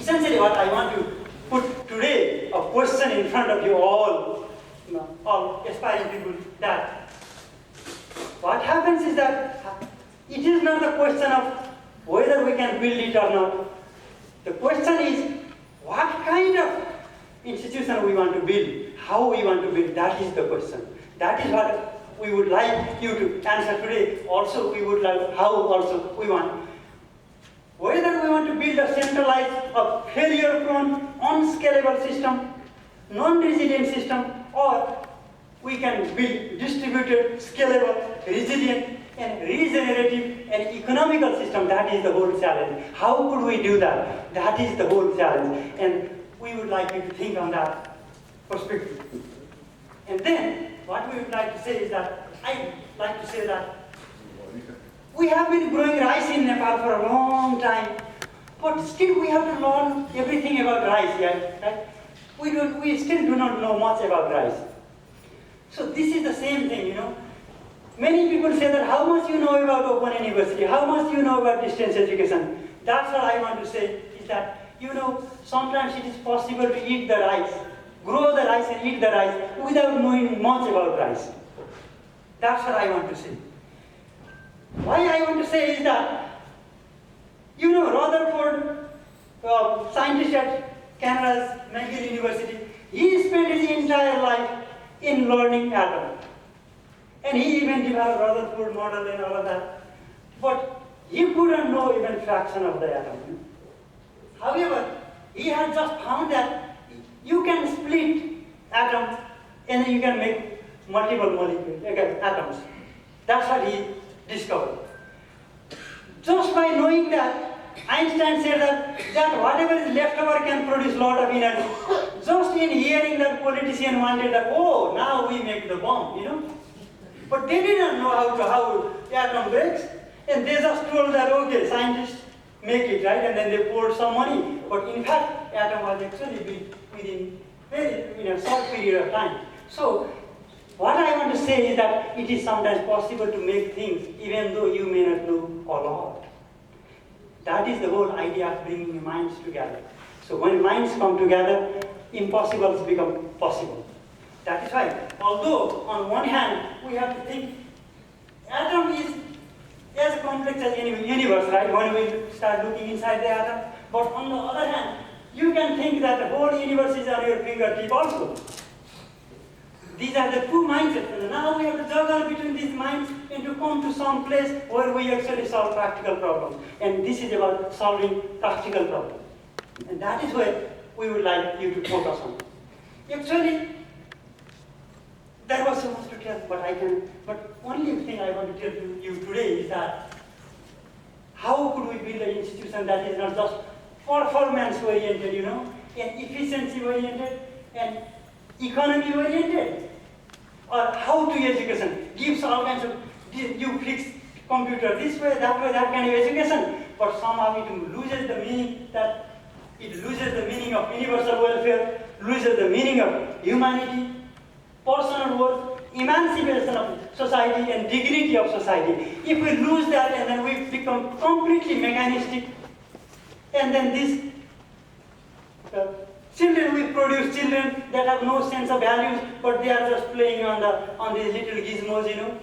essentially what I want to put today, a question in front of you all, all aspiring people, that what happens is that it is not the question of whether we can build it or not. The question is what kind of institution we want to build, how we want to build. That is the question. That is what we would like you to answer today. Also, we would like how also we want. Whether we want to build a centralized, a failure-prone, unscalable system, non-resilient system, or we can build distributed, scalable, resilient, and regenerative and economical system. That is the whole challenge. How could we do that? That is the whole challenge. And we would like you to think on that perspective. And then, what we would like to say is that, I'd like to say that we have been growing rice in Nepal for a long time, but still we have to learn everything about rice, yeah, right? We still do not know much about rice. So this is the same thing, you know. Many people say that how much you know about Open University, how much you know about distance education. That's what I want to say, is that, you know, sometimes it is possible to eat the rice, grow the rice and eat the rice without knowing much about rice. That's what I want to say. Why I want to say is that, you know, Rutherford, scientist at Canada's McGill University, he spent his entire life in learning atom. And he even developed Rutherford model and all of that. But he couldn't know even fraction of the atom. However, he had just found that you can split atoms and then you can make multiple molecules, atoms. That's what he discovered. Just by knowing that, Einstein said that whatever is left over can produce a lot of energy. Just in hearing that politician wanted that, oh, now we make the bomb, you know. But they didn't know how atom breaks. And they just told that, okay, scientists make it, right? And then they poured some money. But in fact, atom was actually built within a short period of time. So, what I want to say is that it is sometimes possible to make things even though you may not know a lot. That is the whole idea of bringing minds together. So when minds come together, impossibles become possible. That is why, although on one hand, we have to think atom is as complex as any universe, right? When we start looking inside the atom. But on the other hand, you can think that the whole universe is on your fingertip also. These are the two mindsets. And now we have to juggle between these minds and to come to some place where we actually solve practical problems. And this is about solving practical problems. And that is where we would like you to focus on. Actually, there was so much to tell, but only thing I want to tell you today is that how could we build an institution that is not just performance-oriented, you know, and efficiency-oriented, and economy-oriented, or how to education gives all kinds of, you fix computer this way, that kind of education, but somehow it loses the meaning of universal welfare, loses the meaning of humanity, personal worth, emancipation of society, and dignity of society. If we lose that and then we become completely mechanistic, and then these children, we produce children that have no sense of values, but they are just playing on these little gizmos, you know.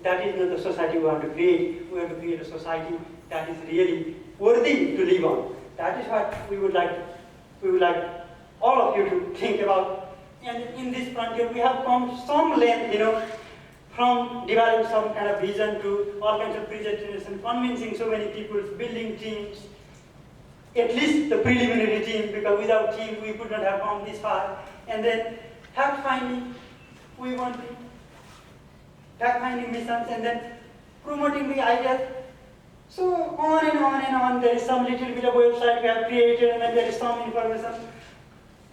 That is not the society we want to create. We want to create a society that is really worthy to live on. That is what we would like all of you to think about. And in this frontier, we have come some length, you know, from developing some kind of vision to all kinds of presentation, convincing so many people, building teams, at least the preliminary team, because without team we could not have come this far. And then fact-finding, we want to fact-finding missions, and then promoting the ideas. So on and on and on, there is some little bit of website we have created, and then there is some information.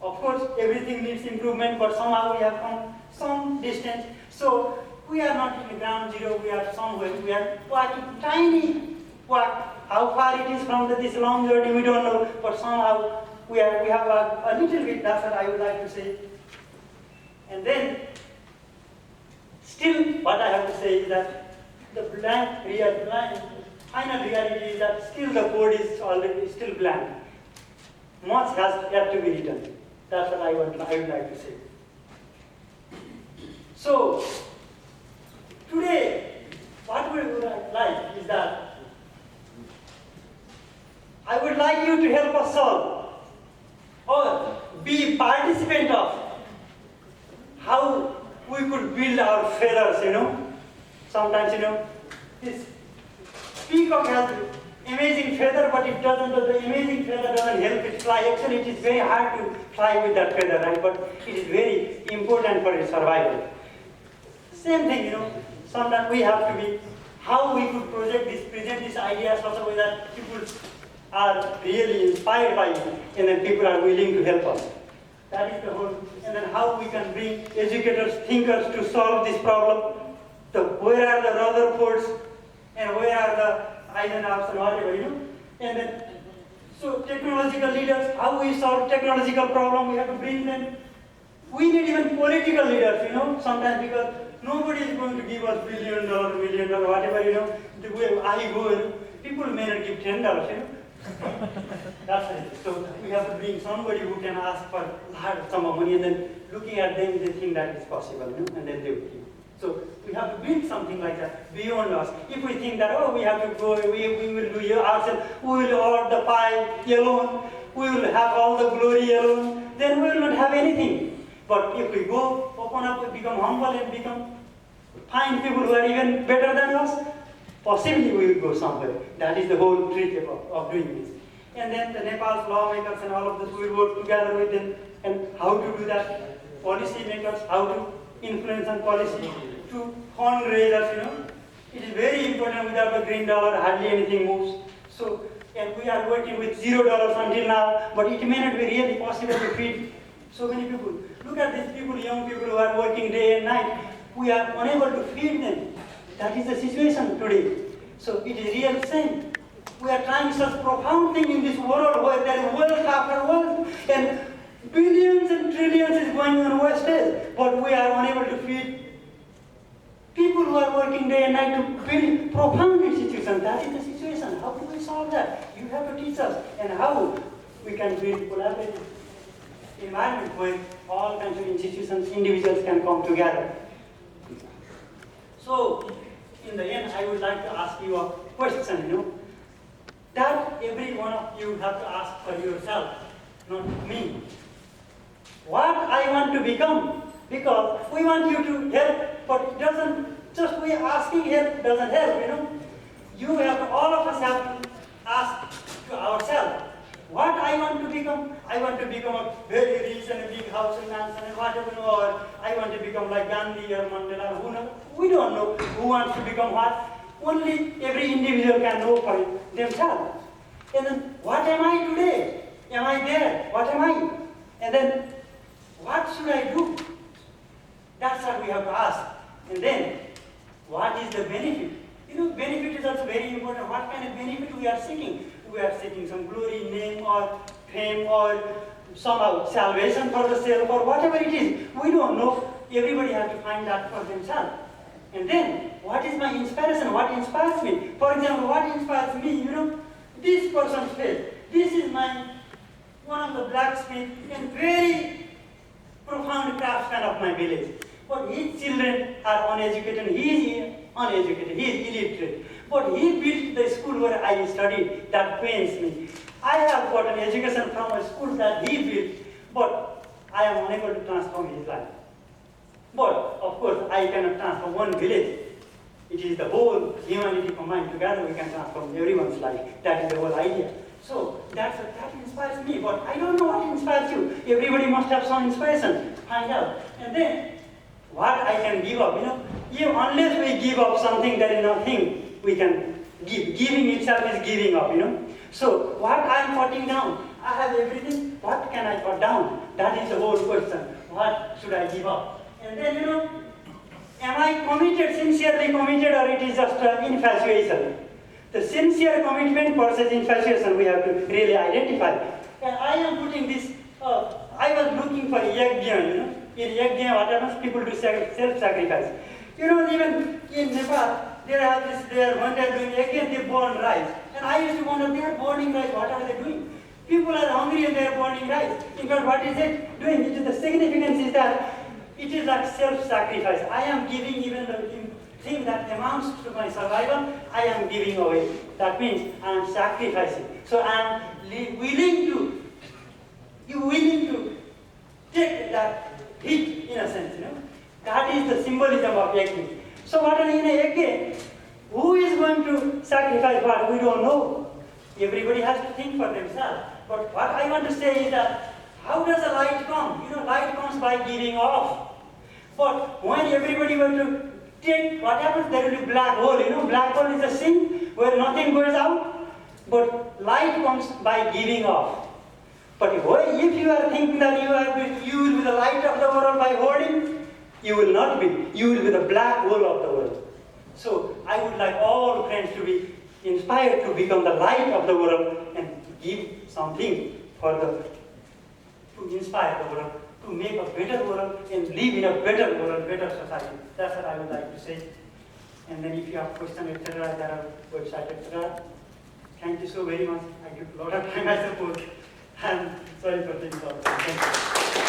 Of course, everything needs improvement, but somehow we have come some distance. So we are not in the ground zero, we are somewhere. We are walking tiny walk. How far it is from this long journey, we don't know, but somehow we have a little bit. That's what I would like to say. And then, still, what I have to say is that the final reality is that still the code is already still blank. much has yet to be written. That's what I would like to say. So, today, what we would like is that I would like you to help us solve or be participant of how we could build our feathers, Sometimes, this peacock has amazing feather, but it doesn't, the amazing feather doesn't help it fly. Actually, it is very hard to fly with that feather, right? But it is very important for its survival. Same thing, sometimes we have to be, how we could present this idea such a way that people are really inspired by it, and then people are willing to help us. That is the whole, and then how we can bring educators, thinkers to solve this problem. Where are the Rutherfords, and where are the Eisenhowers and whatever, And then, so technological leaders, how we solve technological problem, we have to bring them. We need even political leaders, sometimes because nobody is going to give us $1 billion, $1 million, whatever, the way I go, people may not give $10, That's it. So we have to bring somebody who can ask for large sum of money, and then looking at them, they think that is possible, and then they will give. So we have to build something like that beyond us. If we think that, we have to go, we will do it ourselves, we will order the pie alone, we will have all the glory alone, then we will not have anything. But if we go, open up, become humble and find people who are even better than us, possibly we will go somewhere. That is the whole trick of doing this. And then the Nepal's lawmakers and all of this will work together with them, and how to do that. Policy makers, how to influence on policy, to fundraisers, It is very important. Without the green dollar, hardly anything moves. So, and we are working with $0 until now, but it may not be really possible to feed so many people. Look at these people, young people who are working day and night. We are unable to feed them. That is the situation today. So it is real sin. We are trying such profound thing in this world where there is wealth after wealth, and billions and trillions is going on wastage, but we are unable to feed people who are working day and night to build profound institutions. That is the situation. How do we solve that? You have to teach us, and how we can build collaborative environment where all kinds of institutions, individuals can come together. So, in the end, I would like to ask you a question, that every one of you have to ask for yourself, not me. What I want to become, because we want you to help, but it doesn't, just we asking help doesn't help, You have to, all of us have to ask to ourselves, what I want to become. I want to become a very rich and a big house and mansion and whatever, or I want to become like Gandhi or Mandela, who knows? We don't know who wants to become what. Only every individual can know for themselves. And then, what am I today? Am I there? What am I? And then, what should I do? That's what we have to ask. And then, what is the benefit? Benefit is also very important. What kind of benefit we are seeking? We are seeking some glory, name, or fame, or somehow salvation for the self, or whatever it is. We don't know. Everybody has to find that for themselves. And then, what is my inspiration? What inspires me? For example, what inspires me? This person's face. This is one of the blacksmith and very profound craftsman of my village. But his children are uneducated. He is uneducated. He is illiterate. But he built the school where I studied. That pains me. I have got an education from a school that he built, but I am unable to transform his life. But, of course, I cannot transform one village. It is the whole humanity combined together we can transform everyone's life. That is the whole idea. So, that inspires me, but I don't know what inspires you. Everybody must have some inspiration. Find out. And then, what I can give up, unless we give up something, there is nothing we can give. Giving itself is giving up, So, what I am putting down, I have everything, what can I put down? That is the whole question. What should I give up? And then, am I committed, sincerely committed, or it is just infatuation? The sincere commitment versus infatuation we have to really identify. And I am putting this, I was looking for yajna, In yajna, what happens? People do self-sacrifice. Even in Nepal, when they are doing yajna, they burn rice. And I used to wonder, they are burning rice, what are they doing? People are hungry and they are burning rice. In fact, what is it doing? It is the significance is that it is like self-sacrifice. I am giving even the thing that amounts to my survival, I am giving away. That means I am sacrificing. So I am willing to take that hit in a sense, That is the symbolism of yajna. So what in a yajna, who is going to sacrifice what? We don't know. Everybody has to think for themselves. But what I want to say is that, how does the light come? Light comes by giving off. But when everybody were to take, what happens? There will be black hole. Black hole is a sink where nothing goes out. But light comes by giving off. But if you are thinking that you will be the light of the world by holding, you will not be. You will be the black hole of the world. So I would like all friends to be inspired to become the light of the world and give something to inspire the world, to make a better world and live in a better world, better society. That's what I would like to say. And then if you have questions, etc., there are websites, etc. Thank you so very much. I give a lot of time, I suppose. I'm sorry for taking all. Thank you.